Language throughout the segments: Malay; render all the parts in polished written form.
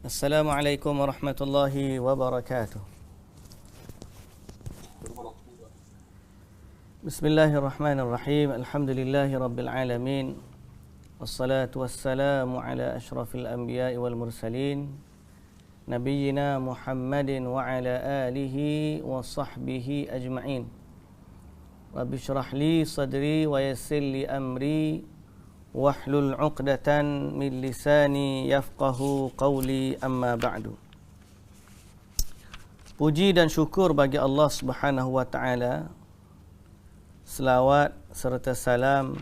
Assalamualaikum warahmatullahi wabarakatuh. Bismillahirrahmanirrahim. Alhamdulillahi rabbil alamin. Wassalatu wassalamu ala ashrafil anbiya'i wal mursalin. Nabiyyina Muhammadin wa ala alihi wa sahbihi ajma'in. Rabbi syrah li sadri wa yassir li amri wahlul 'uqdatan min lisani yafqahu qawli, amma ba'du. Puji dan syukur bagi Allah Subhanahu wa taala. Selawat serta salam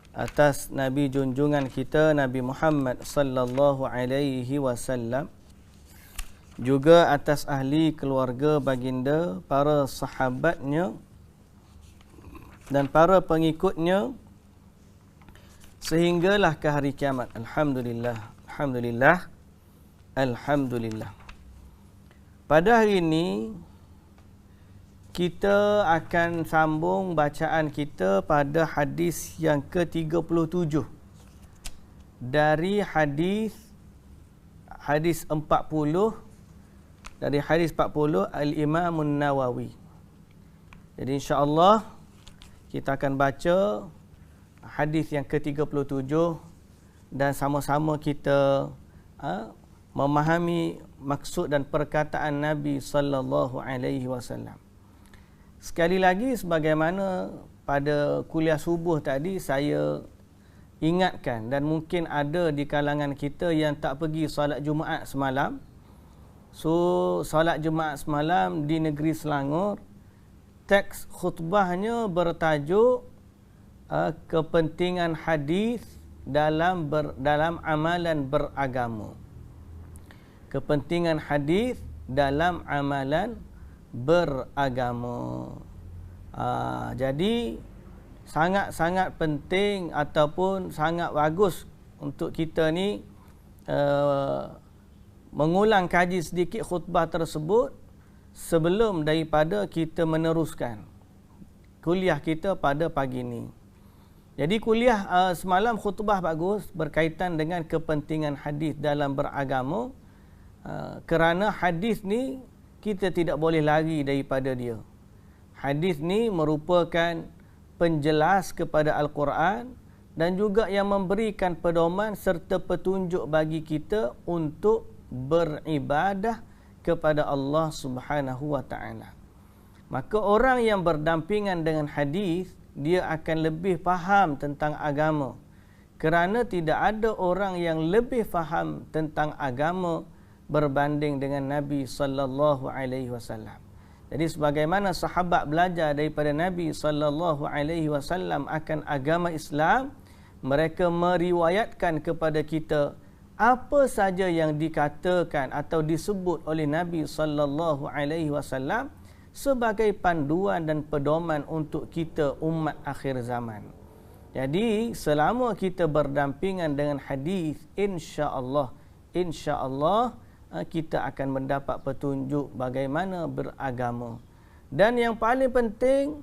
atas Nabi junjungan kita Nabi Muhammad sallallahu alaihi wasallam, juga atas ahli keluarga baginda, para sahabatnya dan para pengikutnya sehinggalah ke hari kiamat. Alhamdulillah, alhamdulillah, alhamdulillah. Pada hari ini kita akan sambung bacaan kita pada hadis yang ke-37 dari hadis 40, dari hadis 40 Al-Imam An-Nawawi. Jadi insya-Allah kita akan baca hadis yang ke-37 dan sama-sama kita memahami maksud dan perkataan Nabi sallallahu alaihi wasallam. Sekali lagi, sebagaimana pada kuliah subuh tadi saya ingatkan, dan mungkin ada di kalangan kita yang tak pergi solat Jumaat semalam. So solat Jumaat semalam di negeri Selangor, teks khutbahnya bertajuk kepentingan hadis dalam amalan beragama. Kepentingan hadis dalam amalan beragama. Jadi sangat-sangat penting ataupun sangat bagus untuk kita ni mengulang kaji sedikit khutbah tersebut sebelum daripada kita meneruskan kuliah kita pada pagi ini. Jadi kuliah semalam khutbah bagus berkaitan dengan kepentingan hadis dalam beragama, kerana hadis ni kita tidak boleh lari daripada dia. Hadis ni merupakan penjelas kepada Al-Quran dan juga yang memberikan pedoman serta petunjuk bagi kita untuk beribadah kepada Allah Subhanahu wa taala. Maka orang yang berdampingan dengan hadis, dia akan lebih faham tentang agama, kerana tidak ada orang yang lebih faham tentang agama berbanding dengan Nabi sallallahu alaihi wasallam. Jadi sebagaimana sahabat belajar daripada Nabi sallallahu alaihi wasallam akan agama Islam, mereka meriwayatkan kepada kita apa saja yang dikatakan atau disebut oleh Nabi sallallahu alaihi wasallam sebagai panduan dan pedoman untuk kita umat akhir zaman. Jadi selama kita berdampingan dengan hadis, insya-Allah kita akan mendapat petunjuk bagaimana beragama. Dan yang paling penting,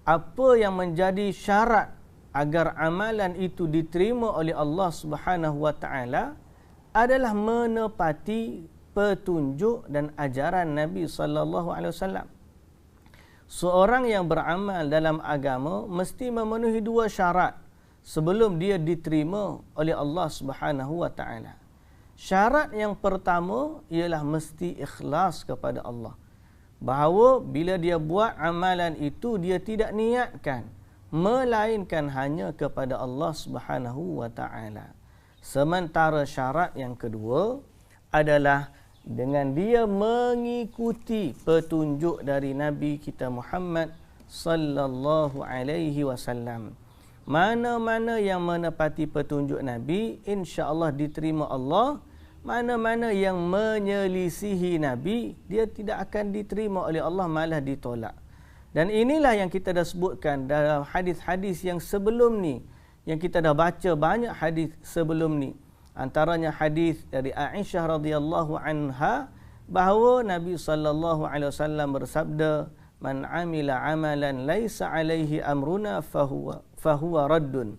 apa yang menjadi syarat agar amalan itu diterima oleh Allah Subhanahu wa taala adalah menepati petunjuk dan ajaran Nabi sallallahu alaihi wasallam. Seorang yang beramal dalam agama mesti memenuhi dua syarat sebelum dia diterima oleh Allah Subhanahu wa taala. Syarat yang pertama ialah mesti ikhlas kepada Allah. Bahawa bila dia buat amalan itu, dia tidak niatkan melainkan hanya kepada Allah Subhanahu wa taala. Sementara syarat yang kedua adalah dengan dia mengikuti petunjuk dari Nabi kita Muhammad sallallahu alaihi wasallam. Mana-mana yang menepati petunjuk Nabi, insya-Allah diterima Allah. Mana-mana yang menyelisihi Nabi, dia tidak akan diterima oleh Allah, malah ditolak. Dan inilah yang kita dah sebutkan dalam hadis-hadis yang sebelum ni, yang kita dah baca banyak hadis sebelum ni. Antaranya hadis dari Aisyah radhiyallahu anha bahawa Nabi sallallahu alaihi wasallam bersabda, "Man 'amila 'amalan laisa 'alaihi amruna fahuwa raddun."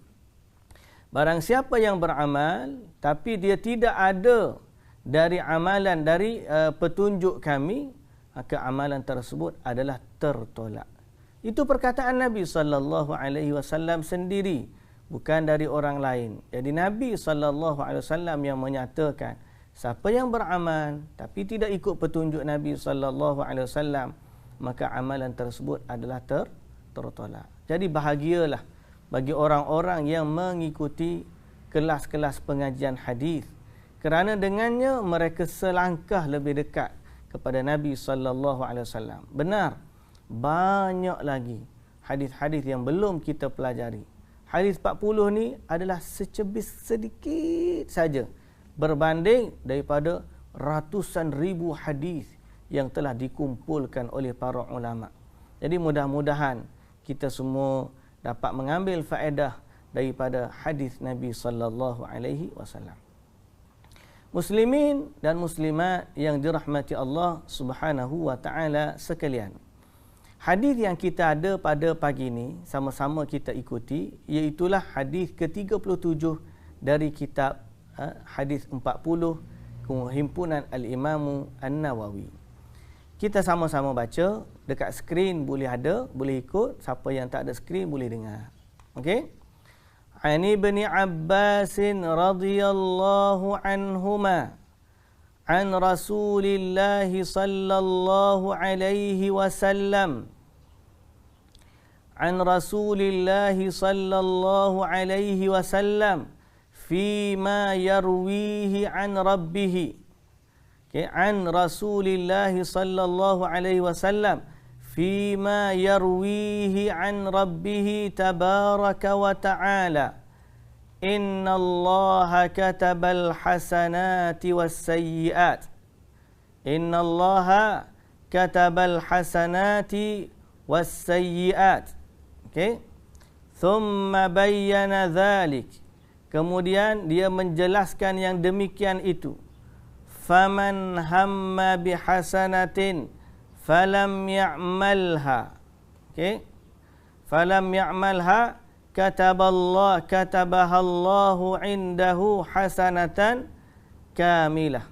Barang siapa yang beramal tapi dia tidak ada dari amalan, dari petunjuk kami, maka amalan tersebut adalah tertolak. Itu perkataan Nabi SAW sendiri, bukan dari orang lain. Jadi Nabi SAW yang menyatakan, siapa yang beramal tapi tidak ikut petunjuk Nabi SAW, maka amalan tersebut adalah tertolak. Jadi bahagialah bagi orang-orang yang mengikuti kelas-kelas pengajian hadis, kerana dengannya mereka selangkah lebih dekat kepada Nabi SAW. Benar, banyak lagi hadis-hadis yang belum kita pelajari. Hadis 40 ni adalah secebis sedikit saja berbanding daripada ratusan ribu hadis yang telah dikumpulkan oleh para ulama. Jadi mudah-mudahan kita semua dapat mengambil faedah daripada hadis Nabi SAW. Muslimin dan muslimat yang dirahmati Allah Subhanahu wa taala sekalian. Hadis yang kita ada pada pagi ini sama-sama kita ikuti, iaitulah hadis ke-37 dari kitab hadis 40 himpunan Al-Imam An-Nawawi. Kita sama-sama baca, dekat skrin boleh ada, boleh ikut, siapa yang tak ada skrin boleh dengar. Okey? An Ibn Abbas radhiyallahu anhuma an Rasulillah sallallahu alaihi wasallam an Rasulillah sallallahu alaihi wasallam fima yarwihi an rabbih. Okay, an Rasulillah sallallahu alaihi wasallam فيما يرويه عن ربه تبارك وتعالى إن الله كتب الحسنات والسيئات إن الله كتب الحسنات والسيئات. Okay. ثم بين ذلك, kemudian dia menjelaskan yang demikian itu. فمن هم بحسنة falam ya'malha. Okey. Falam ya'malha katabaha Allahu indahu hasanatan kamilah.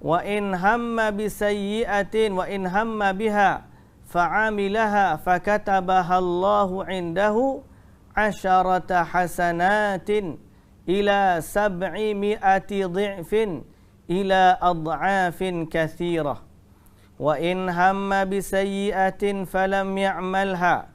Wa in hamma bi sayyi'atin wa in hamma biha fa'amilaha fakatabaha Allahu indahu 'asharata hasanatin ila 700 dhi'fin ila ad'afin katsirah. Wa in hamma bi sayyi'atin falam ya'malha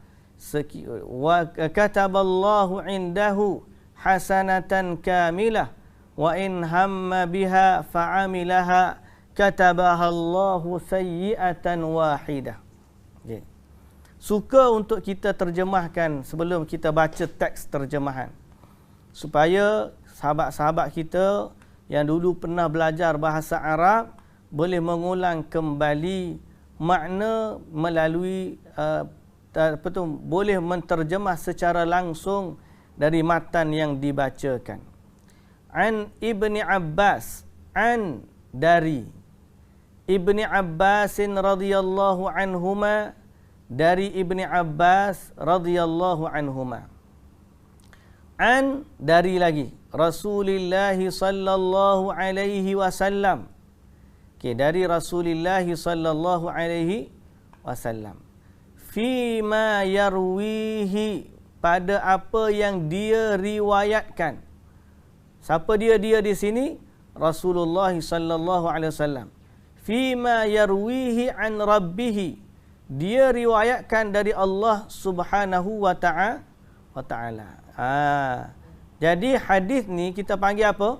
wa kataballahu indahu hasanatan kamilah wa in hamma biha fa'amilaha katabahallahu sayyi'atan wahidah. Okay. Suka untuk kita terjemahkan sebelum kita baca teks terjemahan, supaya sahabat-sahabat kita yang dulu pernah belajar bahasa Arab boleh mengulang kembali makna melalui boleh menterjemah secara langsung dari matan yang dibacakan. An Ibni Abbas, an dari Ibni Abbas radhiyallahu anhuma, dari Ibni Abbas radhiyallahu anhuma. An dari lagi Rasulullah sallallahu alaihi wasallam. Okay, dari Rasulullah sallallahu alaihi wasallam. Fima yarwihi, pada apa yang dia riwayatkan. Siapa dia di sini? Rasulullah sallallahu alaihi wasallam. Fima yarwihi an rabbih, dia riwayatkan dari Allah Subhanahu wa taala. Jadi hadis ni kita panggil apa?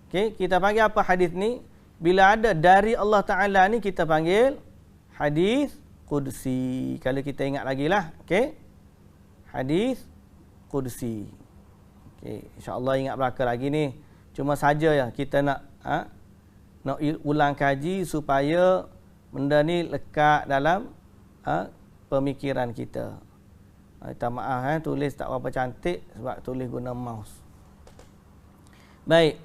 Okey, kita panggil apa hadis ni? Bila ada dari Allah Ta'ala ni kita panggil hadis Qudsi. Kalau kita ingat lagi lah. Okay? Hadis Qudsi. Okay. InsyaAllah ingat belakang lagi ni. Cuma saja ya kita nak ulang kaji supaya benda ni lekat dalam pemikiran kita. Minta maaf tulis tak berapa cantik sebab tulis guna mouse. Baik.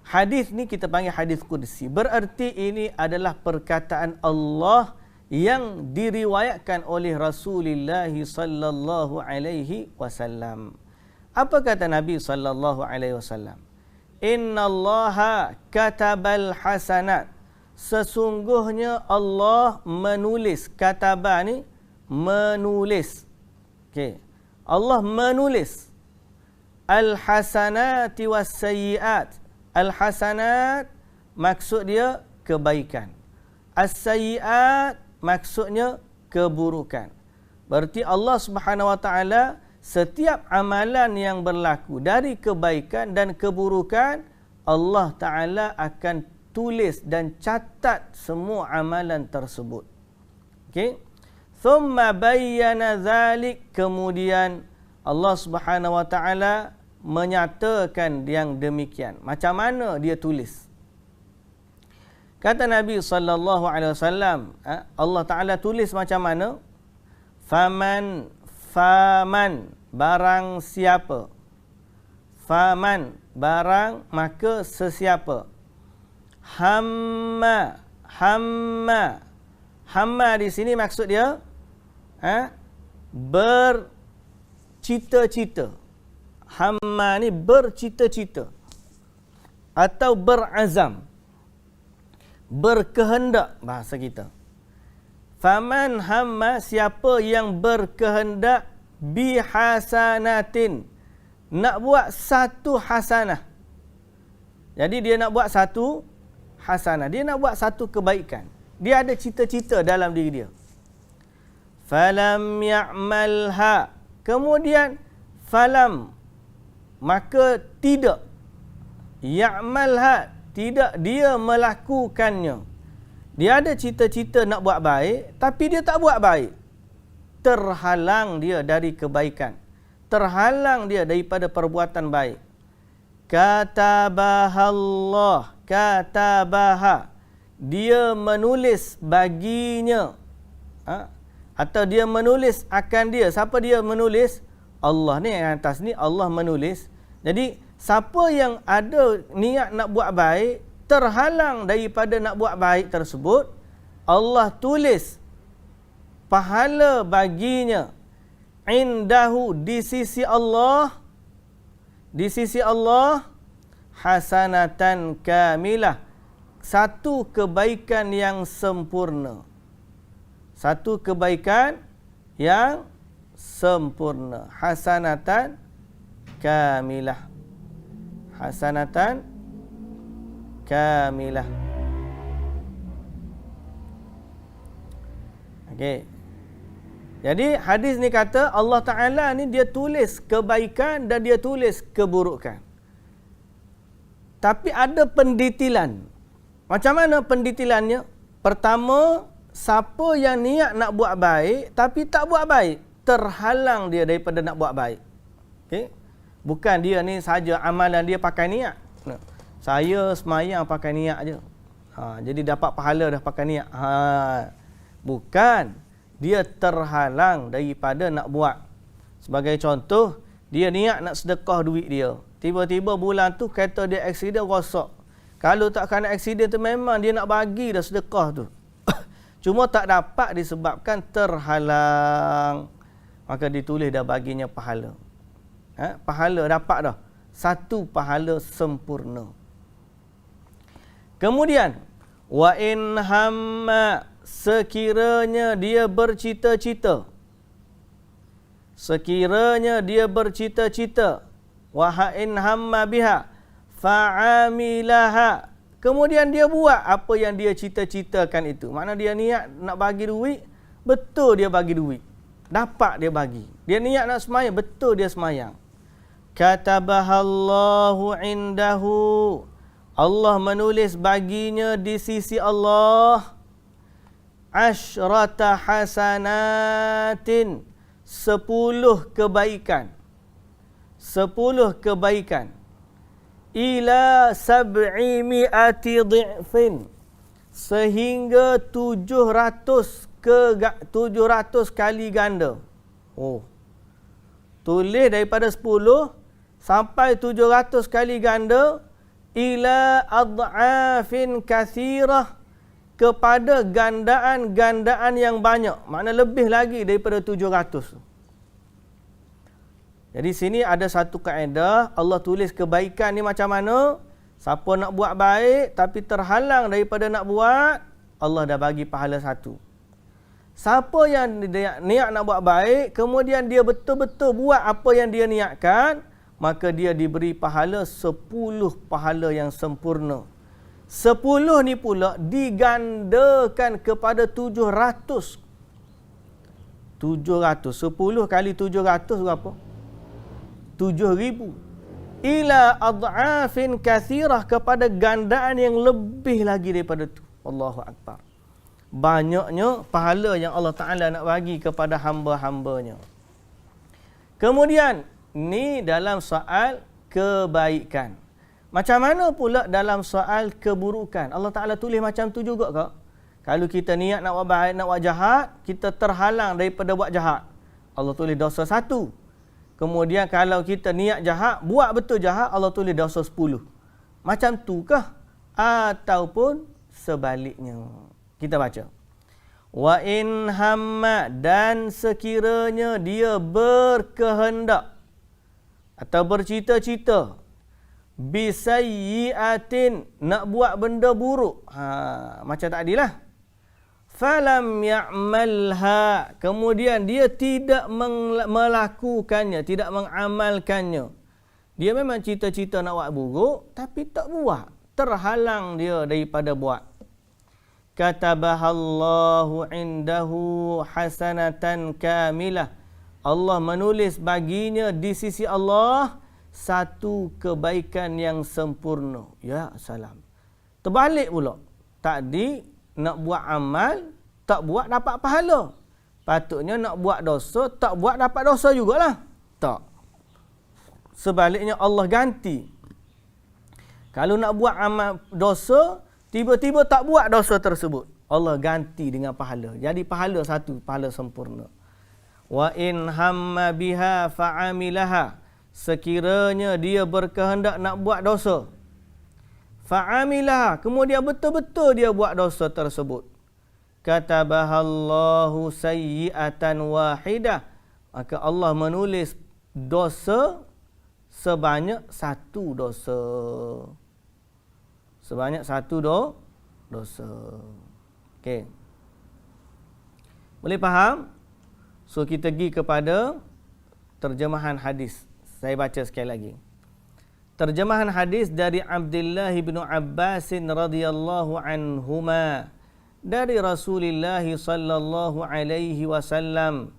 Hadis ni kita panggil hadis Qudsi. Bererti ini adalah perkataan Allah yang diriwayatkan oleh Rasulullah sallallahu alaihi wasallam. Apa kata Nabi sallallahu alaihi wasallam? innallaha katabal hasanat. Sesungguhnya Allah menulis. Kataba ni menulis. Okey. Allah menulis al-hasanati was-sayyi'at. Al-hasanat maksud dia kebaikan. As-sayyi'at maksudnya keburukan. Berarti Allah Subhanahu Wa Taala setiap amalan yang berlaku dari kebaikan dan keburukan, Allah Taala akan tulis dan catat semua amalan tersebut. Okey. Thumma bayyana dzalik, kemudian Allah Subhanahu Wa Taala menyatakan yang demikian. Macam mana dia tulis? Kata Nabi sallallahu alaihi wasallam, Allah Taala tulis macam mana? Faman barang siapa. Faman barang maka sesiapa. Hamma di sini maksud dia bercita-cita. Hamma ni bercita-cita atau berazam, berkehendak bahasa kita. Faman hamma, siapa yang berkehendak bihasanatin, nak buat satu hasanah. Jadi dia nak buat satu hasanah, dia nak buat satu kebaikan. Dia ada cita-cita dalam diri dia. Falam ya'malha, kemudian falam maka tidak, ya'malha tidak dia melakukannya. Dia ada cita-cita nak buat baik, tapi dia tak buat baik. Terhalang dia dari kebaikan. Terhalang dia daripada perbuatan baik. Katabahallah, katabaha. Dia menulis baginya. Atau dia menulis akan dia. Siapa dia menulis? Allah ni yang atas ni, Allah menulis. Jadi, siapa yang ada niat nak buat baik, terhalang daripada nak buat baik tersebut, Allah tulis pahala baginya indahu, di sisi Allah, di sisi Allah, hasanatan kamilah, satu kebaikan yang sempurna. Satu kebaikan yang sempurna. Hasanatan kamilah. Hasanatan kamilah. Okey. Jadi hadis ni kata Allah Ta'ala ni dia tulis kebaikan dan dia tulis keburukan. Tapi ada pendetilan. Macam mana pendetilannya? Pertama, siapa yang niat nak buat baik tapi tak buat baik, terhalang dia daripada nak buat baik. Okey. Bukan dia ni saja amalan dia pakai niat. Saya semayang pakai niat je. Jadi dapat pahala dah pakai niat. Bukan. Dia terhalang daripada nak buat. Sebagai contoh, dia niat nak sedekah duit dia. Tiba-tiba bulan tu kereta dia aksiden rosak. Kalau tak kena aksiden tu memang dia nak bagi dah sedekah tu. Cuma tak dapat disebabkan terhalang. Maka ditulis dah baginya pahala. Pahala dapat dah. Satu pahala sempurna. Kemudian, wa in hamma, sekiranya dia bercita-cita. Sekiranya dia bercita-cita. Wa in hamma biha fa'amilaha. Kemudian dia buat apa yang dia cita-citakan itu. Makna dia niat nak bagi duit, betul dia bagi duit. Dapat dia bagi. Dia niat nak semayang, betul dia semayang. Katabahallahu indahu. Allah menulis baginya di sisi Allah asyrata hasanatin, 10 kebaikan. 10 kebaikan. Ila 700 dhi'fin, sehingga 700 kali ganda. Tulis daripada 10 sampai 700 kali ganda, ila ad'afin kathirah, kepada gandaan-gandaan yang banyak. Makna lebih lagi daripada 700. Jadi sini ada satu kaedah, Allah tulis kebaikan ni macam mana. Siapa nak buat baik tapi terhalang daripada nak buat, Allah dah bagi pahala 1. Siapa yang niat nak buat baik, kemudian dia betul-betul buat apa yang dia niatkan, maka dia diberi pahala 10 pahala yang sempurna. 10 ni pula digandakan kepada 700. 10 kali 700 berapa? 7,000. Ila ad'afin kathirah, kepada gandaan yang lebih lagi daripada itu. Allahu Akbar. Banyaknya pahala yang Allah Ta'ala nak bagi kepada hamba-hambanya. Kemudian, ni dalam soal kebaikan. Macam mana pula dalam soal keburukan? Allah Ta'ala tulis macam tu juga ke? Kalau kita niat nak buat baik, nak buat jahat, kita terhalang daripada buat jahat, Allah tulis dosa 1. Kemudian kalau kita niat jahat, buat betul jahat, Allah tulis dosa 10. Macam tu kah? Ataupun sebaliknya? Kita baca. Wa in hamma, dan sekiranya dia berkehendak atau bercita-cita, bisayyi'atin, nak buat benda buruk. Macam tadi lah. Falam ya'malha, kemudian dia tidak melakukannya, tidak mengamalkannya. Dia memang cita-cita nak buat buruk, tapi tak buat. Terhalang dia daripada buat. Katabahallahu indahu hasanatan kamilah. Allah menulis baginya di sisi Allah satu kebaikan yang sempurna. Ya salam. Terbalik pula. Tadi nak buat amal, tak buat dapat pahala. Patutnya nak buat dosa, tak buat dapat dosa jugalah. Tak. Sebaliknya Allah ganti. Kalau nak buat amal dosa, tiba-tiba tak buat dosa tersebut, Allah ganti dengan pahala. Jadi pahala 1, pahala sempurna. Wa in hamma biha fa'amilaha, sekiranya dia berkehendak nak buat dosa, fa'amilaha, kemudian betul-betul dia buat dosa tersebut, katabahallahu sayyi'atan wahidah, maka Allah menulis dosa sebanyak 1 dosa. Sebanyak 1 dosa. Okey. Boleh faham? So kita pergi kepada terjemahan hadis. Saya baca sekali lagi. Terjemahan hadis dari Abdullah bin Abbas radhiyallahu anhuma, dari Rasulullah sallallahu alaihi wasallam.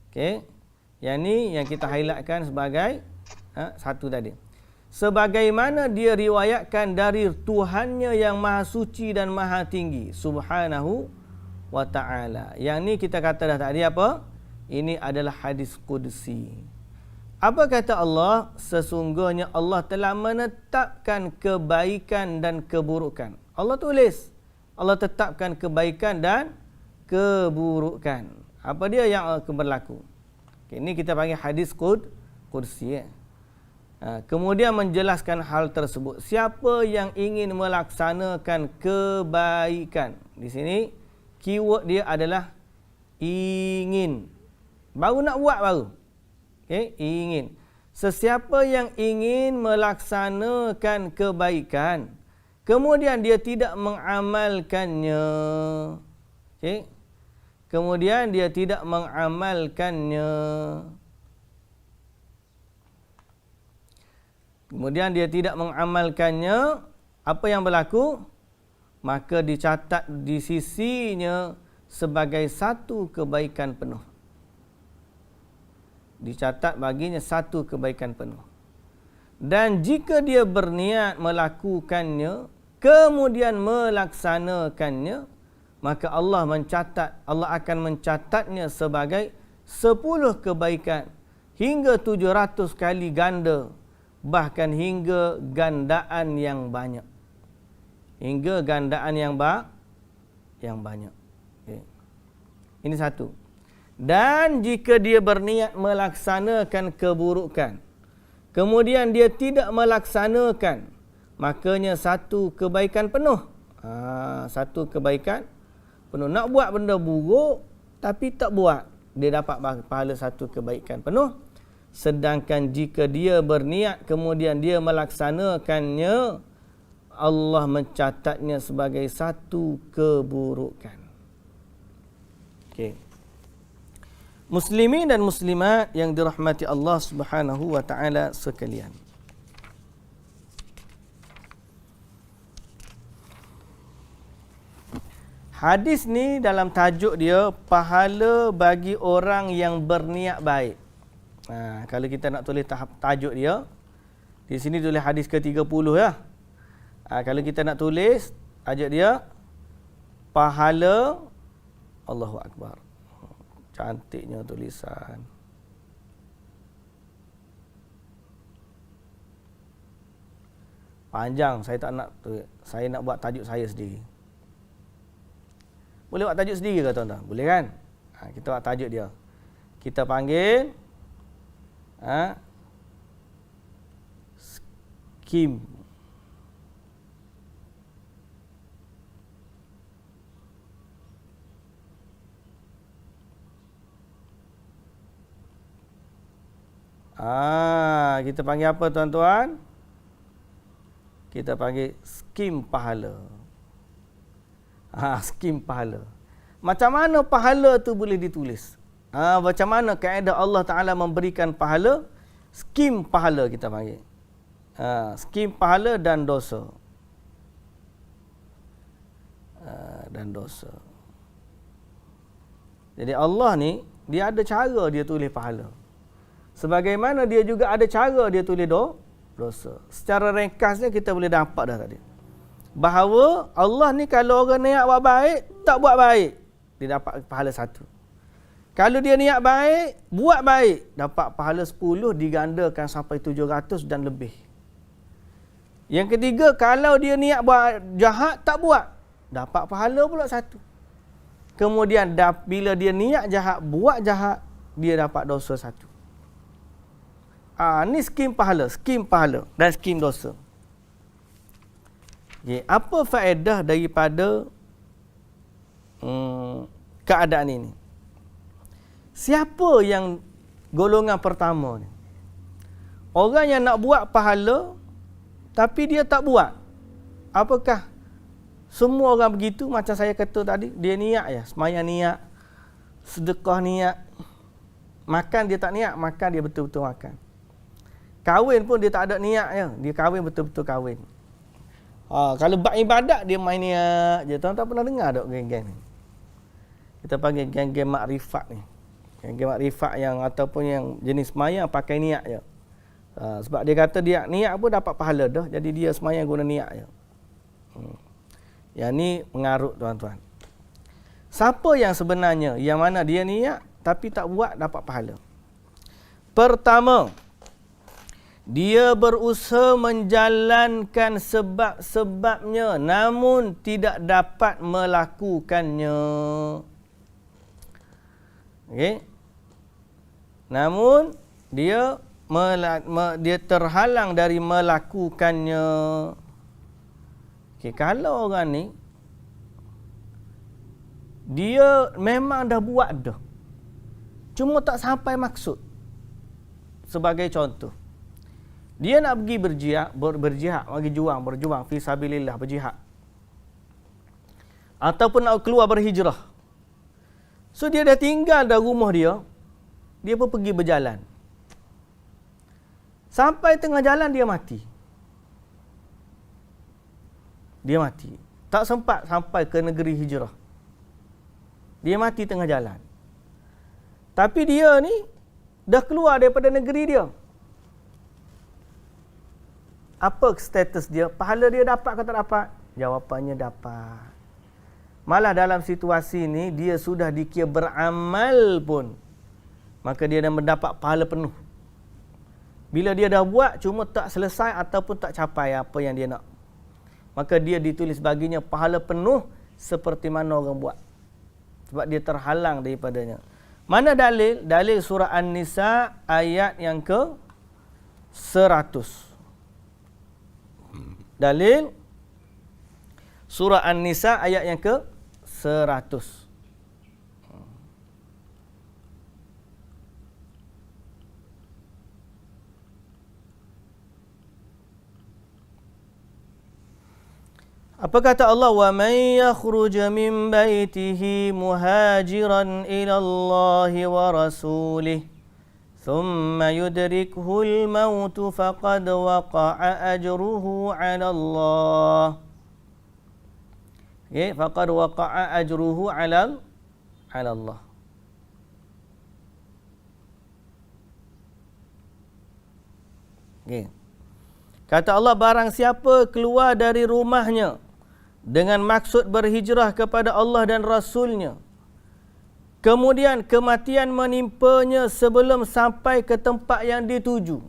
Okey. Yang ni yang kita highlightkan sebagai satu tadi. Sebagaimana dia riwayatkan dari Tuhannya yang Maha Suci dan Maha Tinggi, Subhanahu wa Ta'ala. Yang ni kita kata dah tadi apa? Ini adalah hadis qudsi. Apa kata Allah? Sesungguhnya Allah telah menetapkan kebaikan dan keburukan. Allah tulis. Allah tetapkan kebaikan dan keburukan. Apa dia yang akan berlaku? Okay, ini kita panggil hadis qudsi. Kemudian menjelaskan hal tersebut. Siapa yang ingin melaksanakan kebaikan. Di sini, keyword dia adalah ingin. Baru nak buat baru. Okay? Ingin. Sesiapa yang ingin melaksanakan kebaikan, kemudian dia tidak mengamalkannya. Okay? Kemudian dia tidak mengamalkannya. Kemudian dia tidak mengamalkannya, apa yang berlaku? Maka dicatat di sisinya sebagai 1 kebaikan penuh. Dicatat baginya 1 kebaikan penuh. Dan jika dia berniat melakukannya, kemudian melaksanakannya, maka Allah akan mencatatnya sebagai 10 kebaikan hingga 700 kali ganda. Bahkan hingga gandaan yang banyak. Hingga gandaan yang banyak. Okay. Ini 1. Dan jika dia berniat melaksanakan keburukan, kemudian dia tidak melaksanakan, makanya 1 kebaikan penuh. 1 kebaikan penuh. Nak buat benda buruk, tapi tak buat, dia dapat pahala 1 kebaikan penuh. Sedangkan jika dia berniat kemudian dia melaksanakannya, Allah mencatatnya sebagai satu keburukan. Okey. Muslimin dan muslimat yang dirahmati Allah Subhanahu wa taala sekalian. Hadis ni dalam tajuk dia pahala bagi orang yang berniat baik. Kalau kita nak tulis tajuk dia, di sini tulis hadis ke-30 ya. Kalau kita nak tulis tajuk dia pahala, Allahu Akbar. Cantiknya tulisan. Panjang, saya tak nak tulis. Saya nak buat tajuk saya sendiri. Boleh buat tajuk sendiri ke tuan-tuan? Boleh kan? Kita buat tajuk dia. Kita panggil skim. Kita panggil apa tuan-tuan? Kita panggil skim pahala. Skim pahala. Macam mana pahala tu boleh ditulis? Macam mana kaedah Allah Ta'ala memberikan pahala? Skim pahala kita panggil. Skim pahala dan dosa. Dan dosa. Jadi Allah ni, dia ada cara dia tulis pahala. Sebagaimana dia juga ada cara dia tulis dosa. Secara ringkasnya kita boleh dapat dah tadi. Bahawa Allah ni kalau orang niat buat baik, tak buat baik, dia dapat pahala 1. Kalau dia niat baik, buat baik, dapat pahala 10 digandakan sampai 700 dan lebih. Yang ketiga, kalau dia niat buat jahat, tak buat, dapat pahala pula 1. Kemudian bila dia niat jahat, buat jahat, dia dapat dosa 1. Ni skim pahala dan skim dosa. Okay. Apa faedah daripada keadaan ini? Siapa yang golongan pertama ni? Orang yang nak buat pahala tapi dia tak buat. Apakah semua orang begitu macam saya kata tadi? Dia niat ya, sembahyang niat, sedekah niat, makan dia tak niat, makan dia betul-betul makan. Kahwin pun dia tak ada niat ya, dia kahwin betul-betul kahwin. Kalau bab ibadat dia main niat je. Tuan-tuan pernah dengar tak geng-geng ni? Kita panggil geng-geng makrifat ni. Geng-geng makrifat yang ataupun yang jenis semayang pakai niat je. Sebab dia kata dia niat pun dapat pahala dah. Jadi dia semayang guna niat je. Yang ni mengarut tuan-tuan. Siapa yang sebenarnya yang mana dia niat tapi tak buat dapat pahala? Pertama, dia berusaha menjalankan sebab-sebabnya namun tidak dapat melakukannya. Okey. Namun dia terhalang dari melakukannya. Okey, kalau orang ni dia memang dah buat dah, cuma tak sampai maksud. Sebagai contoh, dia nak pergi berjihad, berjuang fi sabilillah, berjihad. Ataupun nak keluar berhijrah. So dia dah tinggal dah rumah dia pun pergi berjalan. Sampai tengah jalan dia mati. Dia mati. Tak sempat sampai ke negeri hijrah. Dia mati tengah jalan. Tapi dia ni dah keluar daripada negeri dia. Apa status dia? Pahala dia dapat ke tak dapat? Jawapannya dapat. Malah dalam situasi ini dia sudah dikira beramal pun, maka dia dah mendapat pahala penuh. Bila dia dah buat cuma tak selesai ataupun tak capai apa yang dia nak, maka dia ditulis baginya pahala penuh seperti mana orang buat. Sebab dia terhalang daripadanya. Mana dalil? Dalil surah An-Nisa ayat yang ke 100. Dalil surah An-Nisa ayat yang ke 100. Apa kata Allah? Wa man yakhruj min baitihi muhajiran ila Allah wa rasulih thumma yudrikuhul maut faqad waqa'a ajruhu 'ala Allah. Okay, faqad waqa'a ajruhu 'ala Allah. Okay. Kata Allah, barang siapa keluar dari rumahnya dengan maksud berhijrah kepada Allah dan Rasulnya, kemudian kematian menimpanya sebelum sampai ke tempat yang dituju,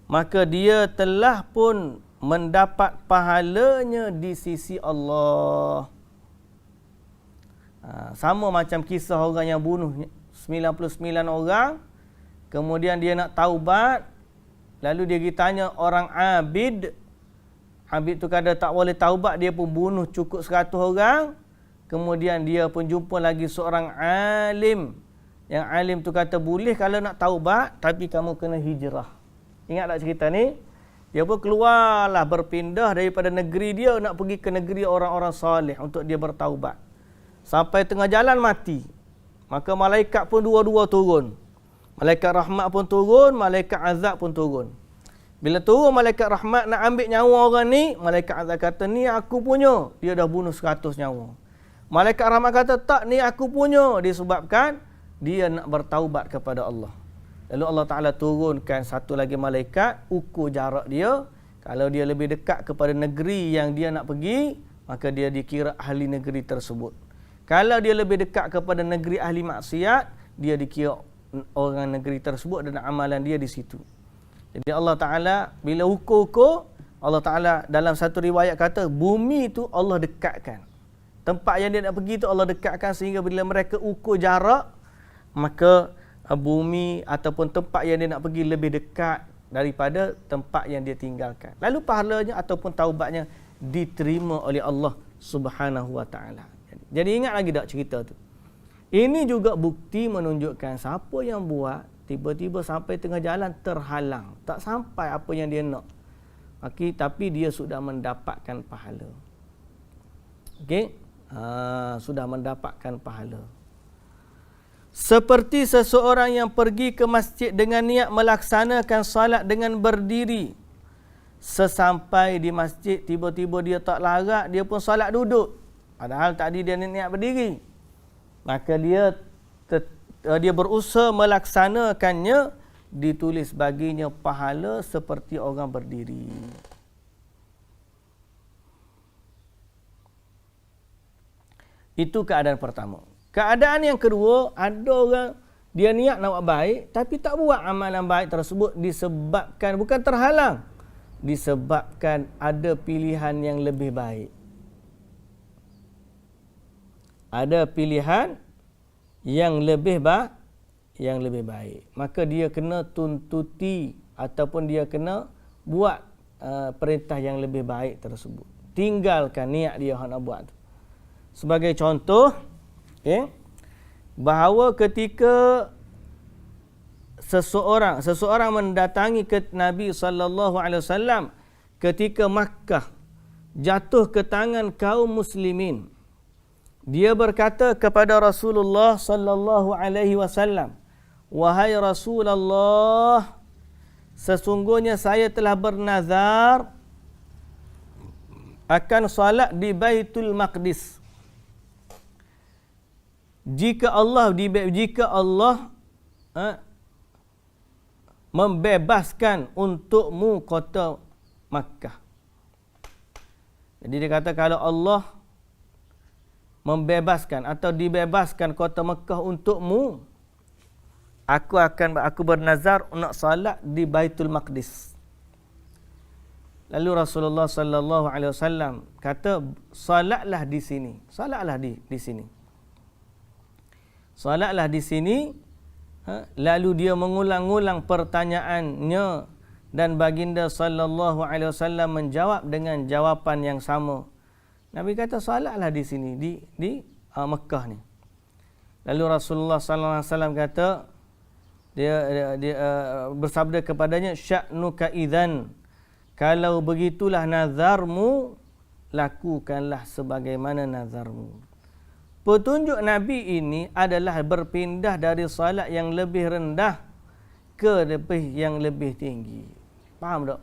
maka dia telah pun mendapat pahalanya di sisi Allah. Sama macam kisah orang yang bunuh 99 orang, kemudian dia nak taubat, lalu dia pergi tanya orang abid. Abid tu kata tak boleh taubat, dia pun bunuh cukup 100 orang. Kemudian dia pun jumpa lagi seorang alim. Yang alim tu kata boleh kalau nak taubat, tapi kamu kena hijrah. Ingat tak cerita ni? Dia pun keluarlah, berpindah daripada negeri dia nak pergi ke negeri orang-orang soleh untuk dia bertaubat. Sampai tengah jalan mati. Maka malaikat pun dua-dua turun. Malaikat rahmat pun turun, malaikat azab pun turun. Bila turun malaikat rahmat nak ambil nyawa orang ni, malaikat azab kata, ni aku punya. Dia dah bunuh 100 nyawa. Malaikat rahmat kata, tak, ni aku punya. Disebabkan dia nak bertaubat kepada Allah. Lalu Allah Ta'ala turunkan satu lagi malaikat, ukur jarak dia. Kalau dia lebih dekat kepada negeri yang dia nak pergi, maka dia dikira ahli negeri tersebut. Kalau dia lebih dekat kepada negeri ahli maksiat, dia dikira orang negeri tersebut dan amalan dia di situ. Jadi Allah Ta'ala bila ukur-ukur, Allah Ta'ala dalam satu riwayat kata bumi tu Allah dekatkan. Tempat yang dia nak pergi tu Allah dekatkan sehingga bila mereka ukur jarak, maka bumi ataupun tempat yang dia nak pergi lebih dekat daripada tempat yang dia tinggalkan. Lalu pahalanya ataupun taubatnya diterima oleh Allah Subhanahu Wa Ta'ala. Jadi ingat lagi tak cerita tu? Ini juga bukti menunjukkan siapa yang buat tiba-tiba sampai tengah jalan terhalang, tak sampai apa yang dia nak. Tapi dia sudah mendapatkan pahala. Okey? Sudah mendapatkan pahala. Seperti seseorang yang pergi ke masjid dengan niat melaksanakan salat dengan berdiri. Sesampai di masjid tiba-tiba dia tak larat, dia pun salat duduk. Padahal tadi dia niat berdiri. Maka dia berusaha melaksanakannya, ditulis baginya pahala seperti orang berdiri. Itu keadaan pertama. Keadaan yang kedua, ada orang dia niat nak buat baik tapi tak buat amalan baik tersebut disebabkan, bukan terhalang, disebabkan ada pilihan yang lebih baik. Ada pilihan yang lebih baik. Maka dia kena tuntuti ataupun dia kena buat perintah yang lebih baik tersebut. Tinggalkan niat dia nak buat. Sebagai contoh, bahawa ketika seseorang mendatangi ke Nabi sallallahu alaihi wasallam ketika Makkah jatuh ke tangan kaum muslimin, dia berkata kepada Rasulullah sallallahu alaihi wasallam, "Wahai Rasulullah, sesungguhnya saya telah bernazar akan salat di Baitul Maqdis. Jika Allah membebaskan untukmu kota Makkah." Jadi dia kata kalau Allah membebaskan atau dibebaskan kota Mekah untukmu, aku bernazar nak salat di Baitul Maqdis. Lalu Rasulullah sallallahu alaihi wasallam kata, salatlah di sini. Salatlah di sini. Salatlah di sini. Lalu dia mengulang-ulang pertanyaannya dan baginda sallallahu alaihi wasallam menjawab dengan jawapan yang sama. Nabi kata salatlah di sini di Mekah ni. Lalu Rasulullah sallallahu alaihi wasallam kata, dia bersabda kepadanya, sya'nuka idzan, kalau begitulah nazarmu, lakukanlah sebagaimana nazarmu. Petunjuk Nabi ini adalah berpindah dari solat yang lebih rendah ke yang lebih tinggi. Faham tak?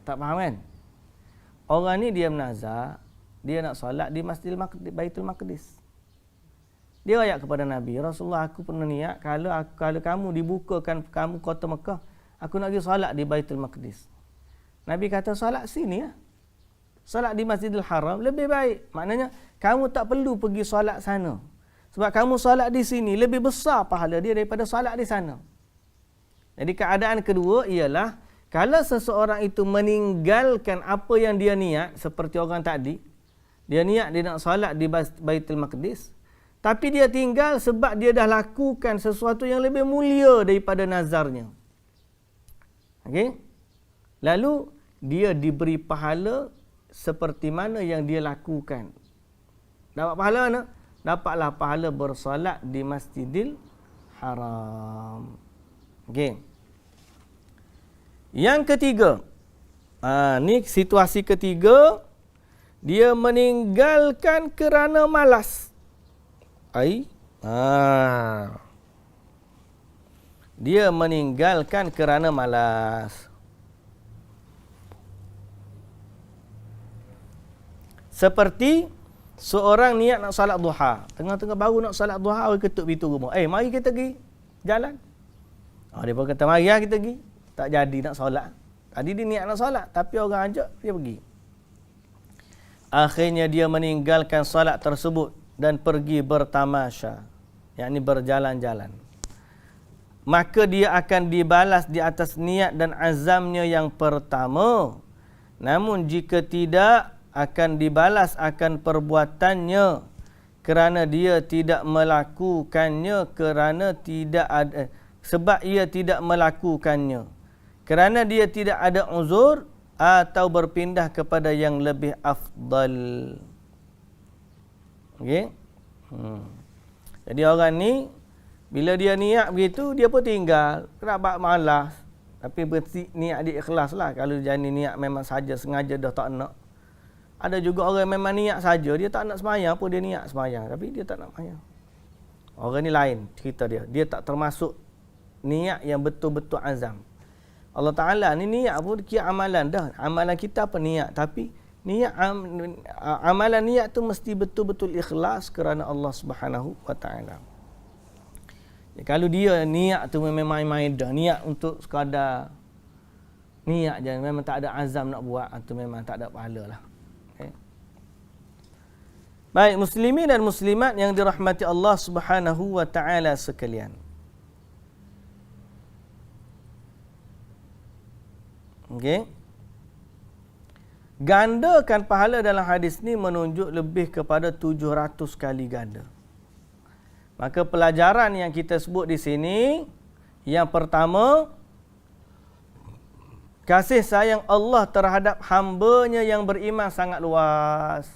Tak faham kan? Orang ni dia menazar, dia nak solat di Baitul Maqdis. Dia ayat kepada Nabi, Rasulullah, aku pernah niat kalau kamu dibukakan kamu kota Mekah, aku nak pergi solat di Baitul Maqdis. Nabi kata solat sini ya. Solat di Masjidil Haram lebih baik. Maknanya kamu tak perlu pergi solat sana. Sebab kamu solat di sini lebih besar pahala dia daripada solat di sana. Jadi keadaan kedua ialah kalau seseorang itu meninggalkan apa yang dia niat, seperti orang tadi, dia niat dia nak solat di Baitul Maqdis, tapi dia tinggal sebab dia dah lakukan sesuatu yang lebih mulia daripada nazarnya. Okey? Lalu dia diberi pahala seperti mana yang dia lakukan. Dapat pahala mana? Dapatlah pahala bersolat di Masjidil Haram. Okey. Yang ketiga, ni situasi ketiga, dia meninggalkan kerana malas. Dia meninggalkan kerana malas. Seperti seorang niat nak salat duha. Tengah-tengah baru nak salat duha, orang ketuk pintu rumah. Mari kita pergi jalan. Dia pun kata, mari kita pergi. Tak jadi nak solat. Tadi dia niat nak solat, tapi orang ajak, dia pergi. Akhirnya dia meninggalkan solat tersebut dan pergi bertamasya, yakni berjalan-jalan. Maka dia akan dibalas di atas niat dan azamnya yang pertama. Namun jika tidak, akan dibalas akan perbuatannya kerana dia tidak melakukannya sebab ia tidak melakukannya. Kerana dia tidak ada uzur atau berpindah kepada yang lebih afdal. Okey? Jadi orang ni bila dia niat begitu, dia pun tinggal. Kenapa malas? Tapi niat dia ikhlas lah. Kalau jadi niat memang saja sengaja dah tak nak. Ada juga orang memang niat saja, dia tak nak semayang pun dia niat semayang, tapi dia tak nak semayang. Orang ni lain cerita dia. Dia tak termasuk niat yang betul-betul azam. Allah Ta'ala ni niat pun kira amalan dah. Amalan kita apa niat. Tapi niat amalan niat tu mesti betul-betul ikhlas kerana Allah Subhanahu wa Ta'ala. Kalau dia niat tu memang main-main dah. Niat untuk sekadar niat je. Memang tak ada azam nak buat. Itu memang tak ada pahala lah. Okay. Baik, muslimin dan muslimat yang dirahmati Allah Subhanahu wa Ta'ala sekalian. Okey. Gandakan pahala dalam hadis ni menunjuk lebih kepada 700 kali ganda. Maka pelajaran yang kita sebut di sini, yang pertama, kasih sayang Allah terhadap hamba-Nya yang beriman sangat luas.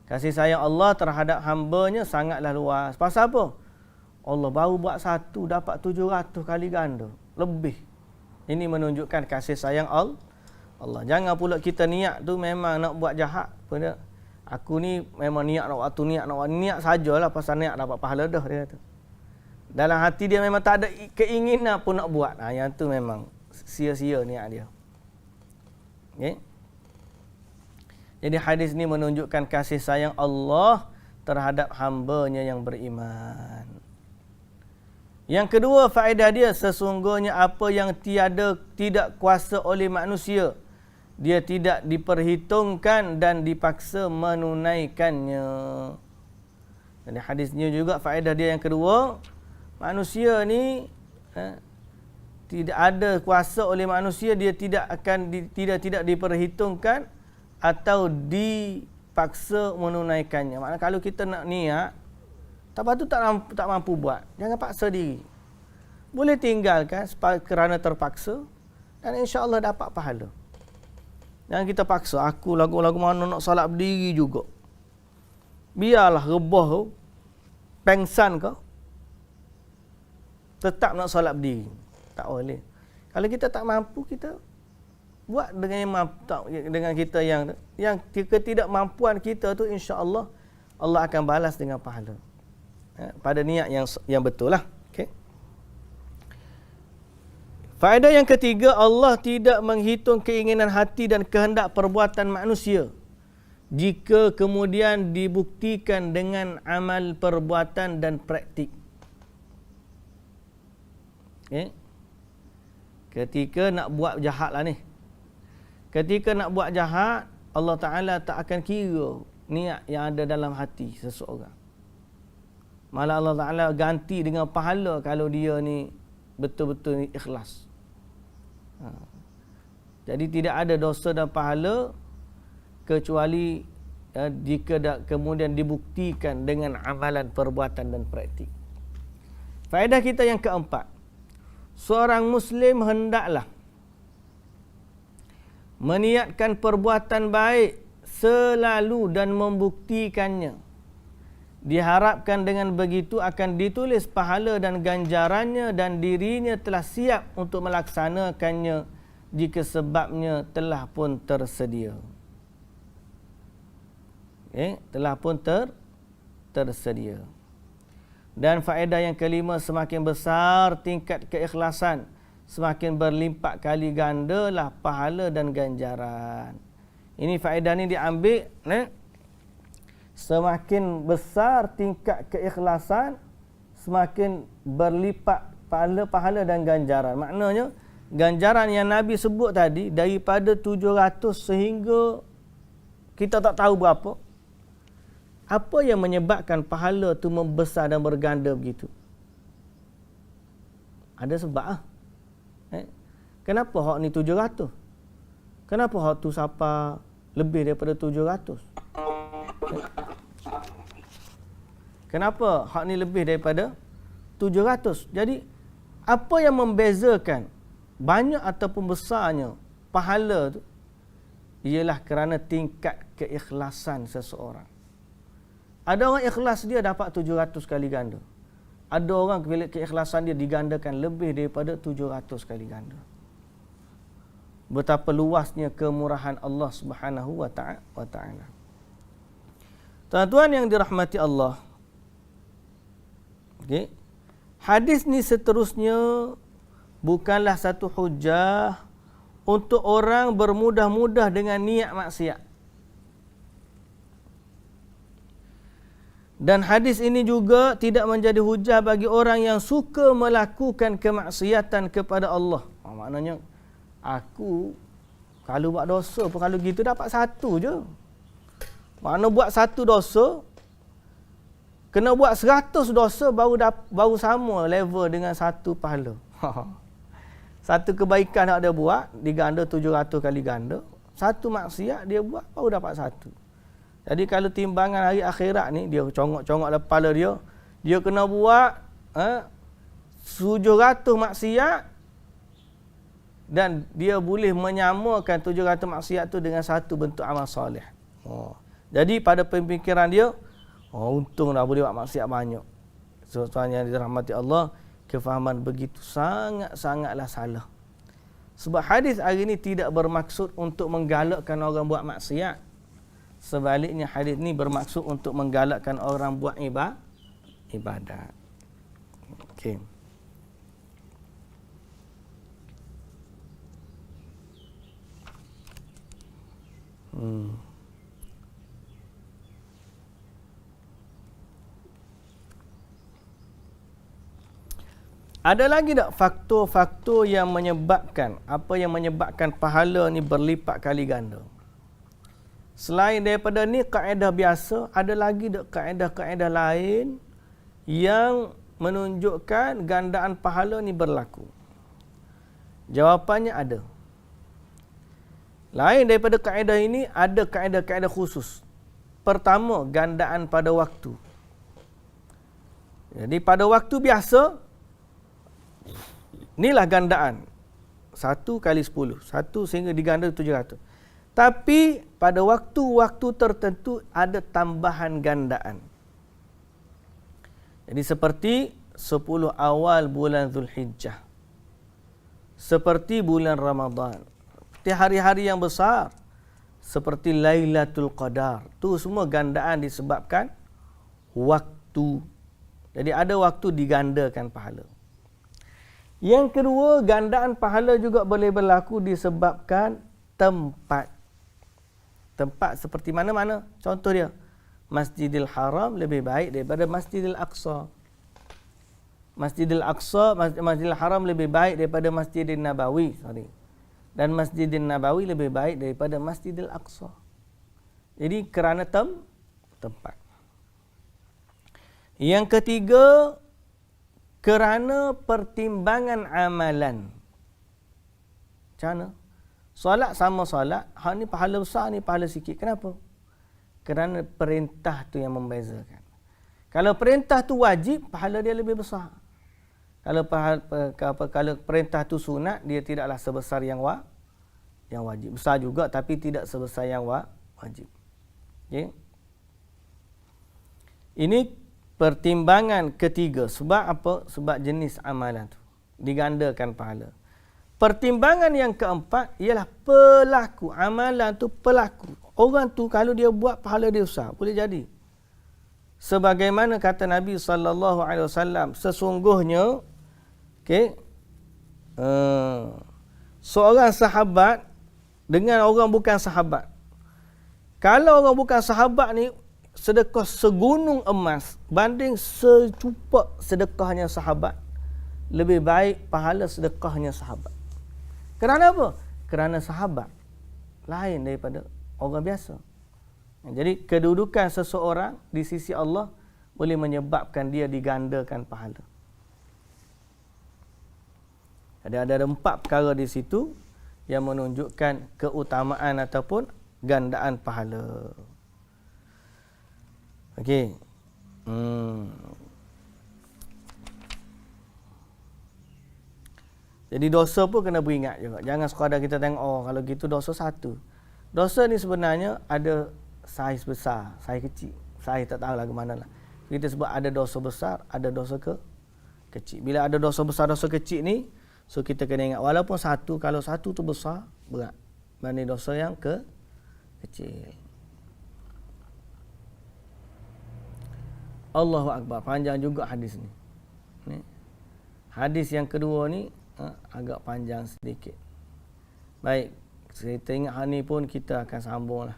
Kasih sayang Allah terhadap hamba-Nya sangatlah luas. Pasal apa? Allah baru buat satu dapat 700 kali ganda. Lebih. Ini menunjukkan kasih sayang Allah. Jangan pula kita niat tu memang nak buat jahat. Aku ni memang niat nak waktu niat sajalah, pasal niat dapat pahala dah, dia kata. Dalam hati dia memang tak ada keinginan pun nak buat. Yang tu memang sia-sia niat dia. Okay? Jadi hadis ni menunjukkan kasih sayang Allah terhadap hamba-Nya yang beriman. Yang kedua, faedah dia, sesungguhnya apa yang tidak kuasa oleh manusia, dia tidak diperhitungkan dan dipaksa menunaikannya. Jadi hadisnya juga faedah dia yang kedua, manusia ni tidak ada kuasa oleh manusia, dia tidak diperhitungkan atau dipaksa menunaikannya. Maknanya kalau kita nak niat, tak mampu buat, jangan paksa diri. Boleh tinggalkan kerana terpaksa dan insya-Allah dapat pahala. Jangan kita paksa, aku lagu-lagu mana nak solat berdiri juga. Biarlah rebah, pengsan kau, tetap nak solat berdiri. Tak boleh. Kalau kita tak mampu, kita buat dengan yang dengan kita yang ketidakmampuan kita tu, insya-Allah Allah akan balas dengan pahala. Pada niat yang betul lah. Okey. Faedah yang ketiga, Allah tidak menghitung keinginan hati dan kehendak perbuatan manusia jika kemudian dibuktikan dengan amal perbuatan dan praktik. Okay. Ketika nak buat jahat lah ni. Ketika nak buat jahat, Allah Ta'ala tak akan kira niat yang ada dalam hati seseorang. Malah Allah Ta'ala ganti dengan pahala kalau dia ni betul-betul ikhlas. Jadi tidak ada dosa dan pahala kecuali jika kemudian dibuktikan dengan amalan, perbuatan dan praktik. Faedah kita yang keempat, seorang Muslim hendaklah meniatkan perbuatan baik selalu dan membuktikannya. Diharapkan dengan begitu akan ditulis pahala dan ganjarannya dan dirinya telah siap untuk melaksanakannya jika sebabnya telah pun tersedia. Telah pun tersedia. Dan faedah yang kelima, semakin besar tingkat keikhlasan, semakin berlimpah kali gandalah pahala dan ganjaran. Ini faedah ni diambil, semakin besar tingkat keikhlasan, semakin berlipat pahala dan ganjaran. Maknanya, ganjaran yang Nabi sebut tadi, daripada 700 sehingga kita tak tahu berapa. Apa yang menyebabkan pahala tu membesar dan berganda begitu? Ada sebab. Kenapa hak ni 700? Kenapa hak tu siapa lebih daripada 700? Kenapa hak ni lebih daripada 700? Jadi, apa yang membezakan banyak ataupun besarnya pahala tu ialah kerana tingkat keikhlasan seseorang. Ada orang ikhlas dia dapat 700 kali ganda. Ada orang bila keikhlasan dia digandakan lebih daripada 700 kali ganda. Betapa luasnya kemurahan Allah Subhanahu wa ta'ala. Tuan-tuan yang dirahmati Allah. Okay. Hadis ni seterusnya bukanlah satu hujah untuk orang bermudah-mudah dengan niat maksiat. Dan hadis ini juga tidak menjadi hujah bagi orang yang suka melakukan kemaksiatan kepada Allah. Maknanya, aku kalau buat dosa pun kalau gitu dapat satu je. Maknanya buat satu dosa, kena buat 100 dosa baru sama level dengan satu pahala. Satu kebaikan yang dia buat, diganda 700 kali ganda. Satu maksiat dia buat, baru dapat satu. Jadi kalau timbangan hari akhirat ni, dia congok-congok kepala dia, dia kena buat 700 maksiat dan dia boleh menyamakan 700 maksiat tu dengan satu bentuk amal soleh. Jadi pada pemikiran dia, untunglah boleh buat maksiat banyak. Tuan-tuan yang dirahmati Allah, kefahaman begitu sangat-sangatlah salah. Sebab hadis hari ini tidak bermaksud untuk menggalakkan orang buat maksiat. Sebaliknya hadis ini bermaksud untuk menggalakkan orang buat ibadat. Okey. Ada lagi tak faktor-faktor yang menyebabkan, apa yang menyebabkan pahala ni berlipat kali ganda? Selain daripada ni kaedah biasa, ada lagi tak kaedah-kaedah lain yang menunjukkan gandaan pahala ni berlaku? Jawapannya ada. Lain daripada kaedah ini, ada kaedah-kaedah khusus. Pertama, gandaan pada waktu. Jadi pada waktu biasa, inilah gandaan. 1 kali 10. 1 sehingga diganda 700. Tapi pada waktu-waktu tertentu ada tambahan gandaan. Jadi seperti 10 awal bulan Zulhijjah. Seperti bulan Ramadan. di hari-hari yang besar seperti Lailatul Qadar. Tu semua gandaan disebabkan waktu. Jadi ada waktu digandakan pahala. Yang kedua, gandaan pahala juga boleh berlaku disebabkan tempat. Tempat seperti mana-mana. Contoh dia, Masjidil Haram lebih baik daripada Masjidil Aqsa. Masjidil Aqsa, Masjidil Haram lebih baik daripada Masjidil Nabawi. Dan Masjidil Nabawi lebih baik daripada Masjidil Aqsa. Jadi kerana tempat. Yang ketiga, kerana pertimbangan amalan. Macam mana? Solat sama solat, hak ni pahala besar, ni pahala sikit. Kenapa? Kerana perintah tu yang membezakan. Kalau perintah tu wajib, pahala dia lebih besar. Kalau perintah tu sunat, dia tidaklah sebesar yang wajib. Besar juga tapi tidak sebesar yang wajib. Okay? Ini pertimbangan ketiga. Sebab apa? Sebab jenis amalan tu digandakan pahala. Pertimbangan yang keempat ialah pelaku. Amalan tu pelaku. Orang tu kalau dia buat, pahala dia besar. Boleh jadi. Sebagaimana kata Nabi SAW, sesungguhnya seorang sahabat dengan orang bukan sahabat. Kalau orang bukan sahabat ni sedekah segunung emas banding secupak sedekahnya sahabat, lebih baik pahala sedekahnya sahabat. Kerana apa? Kerana sahabat lain daripada orang biasa. Jadi kedudukan seseorang di sisi Allah boleh menyebabkan dia digandakan pahala. Ada 4 perkara di situ yang menunjukkan keutamaan ataupun gandaan pahala. Okey. Jadi dosa pun kena beringat juga. Jangan sekadar kita tengok, kalau gitu dosa satu. Dosa ni sebenarnya ada saiz besar, saiz kecil. Saiz tak tahulah ke mana lah. Kita sebut ada dosa besar, ada dosa kecil. Bila ada dosa besar, dosa kecil ni, so kita kena ingat, walaupun satu, kalau satu tu besar, berat. Banding dosa yang kecil. Allahu Akbar. Panjang juga hadis ni. Hadis yang kedua ni agak panjang sedikit. Baik, kita ingat hari ni pun kita akan sambung lah.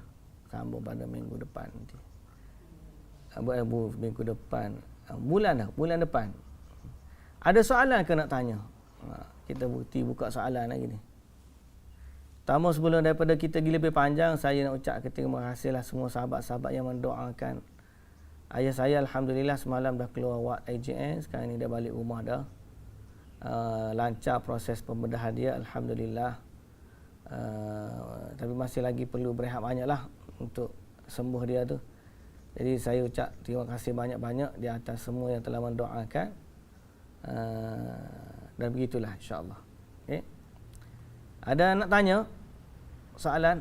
Sambung pada minggu depan nanti. Minggu depan. Bulan depan. Ada soalan ke nak tanya? Kita buka soalan lagi ni. Pertama, sebelum daripada kita pergi lebih panjang, saya nak ucapkan terima kasihlah semua sahabat-sahabat yang mendoakan. Ayah saya Alhamdulillah semalam dah keluar ward IJN. Sekarang ni dah balik rumah dah. Lancar proses pembedahan dia Alhamdulillah. Tapi masih lagi perlu berehat banyak lah untuk sembuh dia tu. Jadi saya ucap terima kasih banyak-banyak di atas semua yang telah mendoakan. Dan begitulah insya-Allah. Okay. Ada nak tanya soalan?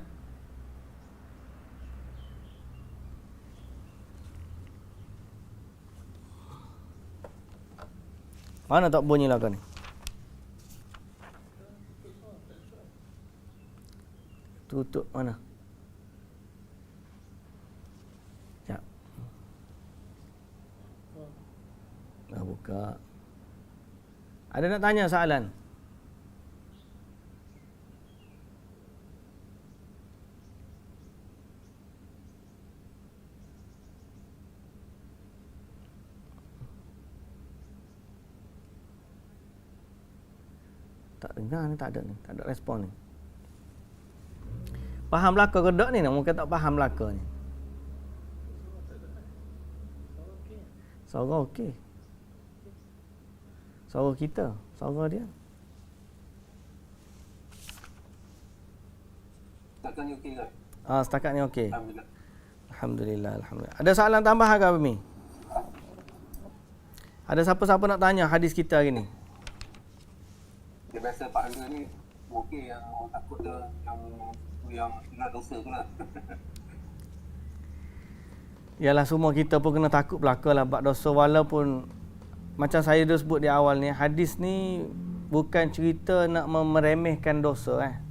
Mana tak bunyi lah kan ni? Tutup mana? Sekejap. Dah buka. Ada nak tanya soalan? Tak dengar ni, tak ada ni. Tak ada respon ni. Faham belaka ke tak ni? Mungkin tak faham belaka ni. Suara okey. Suara kita, suara dia. Setakat ni okey tak? Setakat ni okey. Alhamdulillah. Alhamdulillah. Ada soalan tambahan ke Abimi? Ada siapa-siapa nak tanya hadis kita hari ni? Dia biasa pahala ni okey, yang orang takut dia yang kena dosa tu lah. Yalah, semua kita pun kena takut belaka lah buat dosa. Walaupun macam saya dah sebut di awal ni, hadis ni bukan cerita nak meremehkan dosa.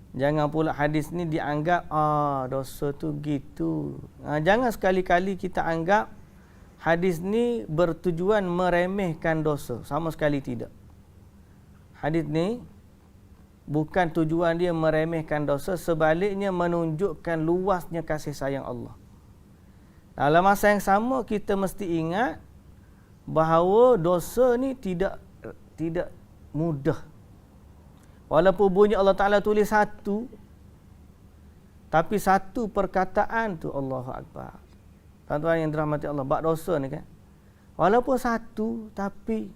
Jangan pula hadis ni dianggap dosa tu gitu. Jangan sekali-kali kita anggap hadis ni bertujuan meremehkan dosa. Sama sekali tidak. Hadis ni bukan tujuan dia meremehkan dosa, sebaliknya menunjukkan luasnya kasih sayang Allah. Dalam masa yang sama kita mesti ingat bahawa dosa ni tidak mudah. Walaupun bunyi Allah Ta'ala tulis satu, tapi satu perkataan tu Allahu Akbar. Tuan-tuan yang dirahmati Allah, bab dosa ni kan. Walaupun satu, tapi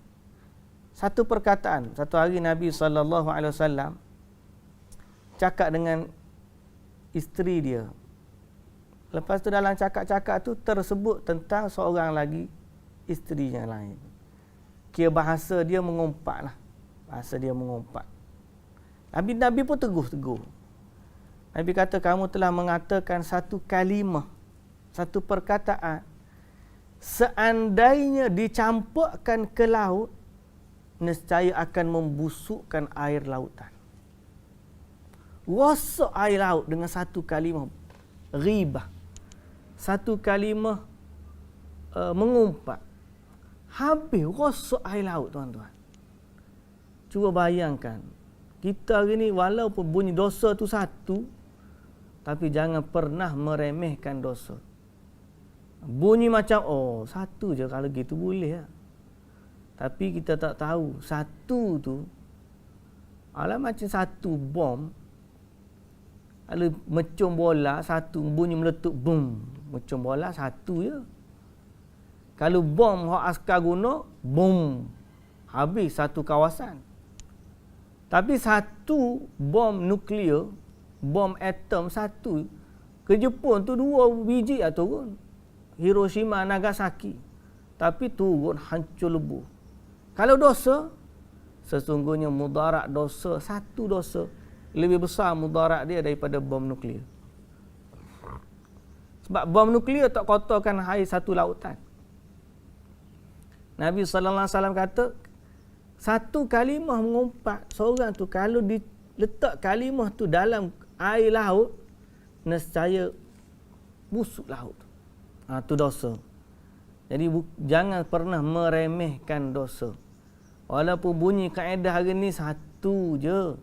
satu perkataan. Satu hari Nabi SAW cakap dengan isteri dia. Lepas tu dalam cakap-cakap tu tersebut tentang seorang lagi isteri yang lain. Kira bahasa dia mengumpat lah. Bahasa dia mengumpat. Nabi pun teguh. Nabi kata, kamu telah mengatakan satu kalimah, satu perkataan. Seandainya dicampurkan ke laut, nescaya akan membusukkan air lautan. Rosak air laut dengan satu kalimah ghibah. Satu kalimah mengumpat. Habis rosak air laut, tuan-tuan. Cuba bayangkan. Kita hari ni walaupun bunyi dosa tu satu, tapi jangan pernah meremehkan dosa. Bunyi macam, satu je kalau gitu boleh lah. Tapi kita tak tahu, satu tu, macam satu bom, kalau mecum bola, satu bunyi meletup, boom. Mecum bola, satu je. Kalau bom hak askar guna, boom. Habis satu kawasan. Tapi satu bom nuklear, bom atom satu, ke Jepun tu 2 biji lah turun. Hiroshima, Nagasaki. Tapi turun hancur lebur. Kalau dosa, sesungguhnya mudarat dosa, satu dosa, lebih besar mudarat dia daripada bom nuklear. Sebab bom nuklear tak kotorkan air satu lautan. Nabi SAW kata, satu kalimah mengumpat seorang tu, kalau diletak kalimah tu dalam air laut, nescaya busuk laut. Tu dosa. Jadi jangan pernah meremehkan dosa. Walaupun bunyi kaedah hari ni satu je,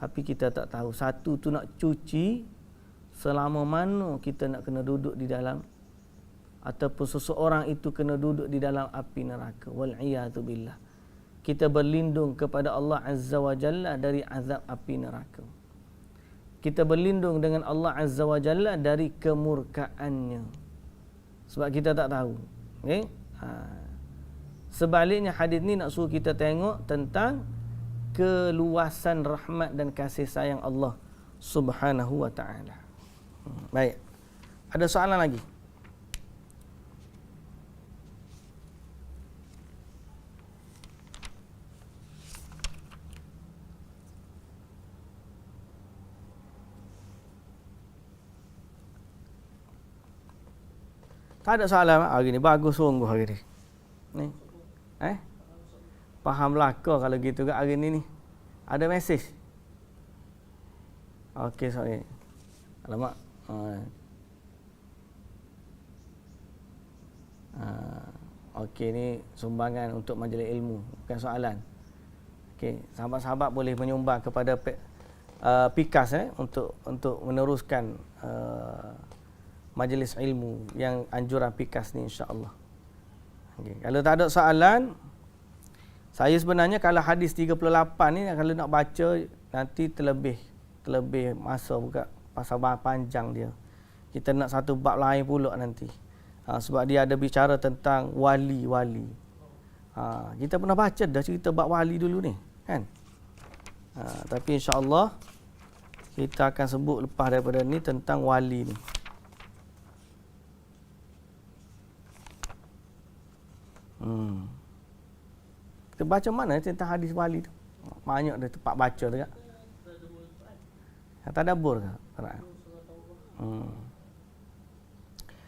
tapi kita tak tahu satu tu nak cuci selama mana kita nak kena duduk di dalam, ataupun seseorang itu kena duduk di dalam api neraka. Wal'iyadu billah. Kita berlindung kepada Allah Azza wa Jalla dari azab api neraka. Kita berlindung dengan Allah Azza wa Jalla dari kemurkaannya. Sebab kita tak tahu. Okay? Sebaliknya hadis ni nak suruh kita tengok tentang keluasan rahmat dan kasih sayang Allah Subhanahu wa ta'ala. Baik. Ada soalan lagi? Tak ada soalan hari ni. Bagus sungguh hari ni. Ni. Faham belaka kalau gitu ke hari ni. Ada mesej? Okey, sorry. Alamak. Okey, ni sumbangan untuk majlis ilmu. Bukan soalan. Okey, sahabat-sahabat boleh menyumbang kepada PIKAS untuk meneruskan majlis ilmu yang anjuran PIKAS ni, insya-Allah. Okay. Kalau tak ada soalan, saya sebenarnya kalau hadis 38 ni kalau nak baca nanti terlebih masa buka pasal panjang dia. Kita nak satu bab lain pula nanti. Sebab dia ada bicara tentang wali-wali. Kita pernah baca dah cerita bab wali dulu ni, kan? Tapi insya-Allah kita akan sebut lepas daripada ni tentang wali ni. Kita baca mana tentang hadis wali tu? Banyak dah tempat baca tu kan? Tadabbur ke?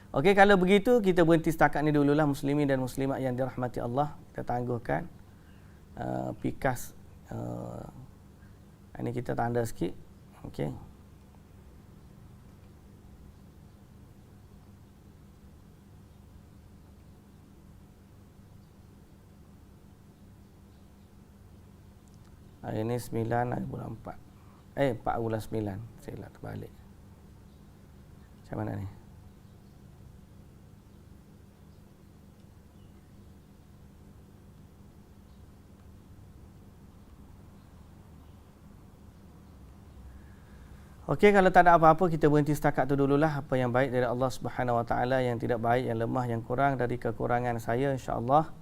Okey, kalau begitu kita berhenti setakat ni dululah, muslimin dan muslimat yang dirahmati Allah. Kita tangguhkan PIKAS. Ini kita tanda sikit. Okey. Hari ni 9 hari bulan 4. 4 bulan 9. Saya lah terbalik. Macam mana ni? Okey, kalau tak ada apa-apa kita berhenti setakat tu dululah. Apa yang baik dari Allah Subhanahu Wa Taala, yang tidak baik, yang lemah, yang kurang dari kekurangan saya, insya-Allah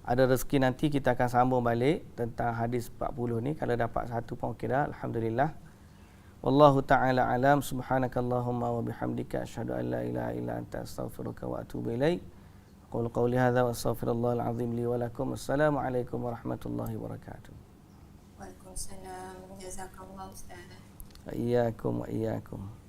ada rezeki nanti kita akan sambung balik tentang hadis 40 ni. Kalau dapat satu pun okey dah, alhamdulillah. Wallahu taala alam. Subhanakallahumma wa bihamdika asyhadu an la ilaha illa anta astaghfiruka wa atubu ilaik. Qul qawli hadza wa astaghfirullahal azim li wa lakum. Assalamualaikum warahmatullahi wabarakatuh. Waalaikumsalam. Jazakallahu ustaz. Iyyakum wa iyyakum.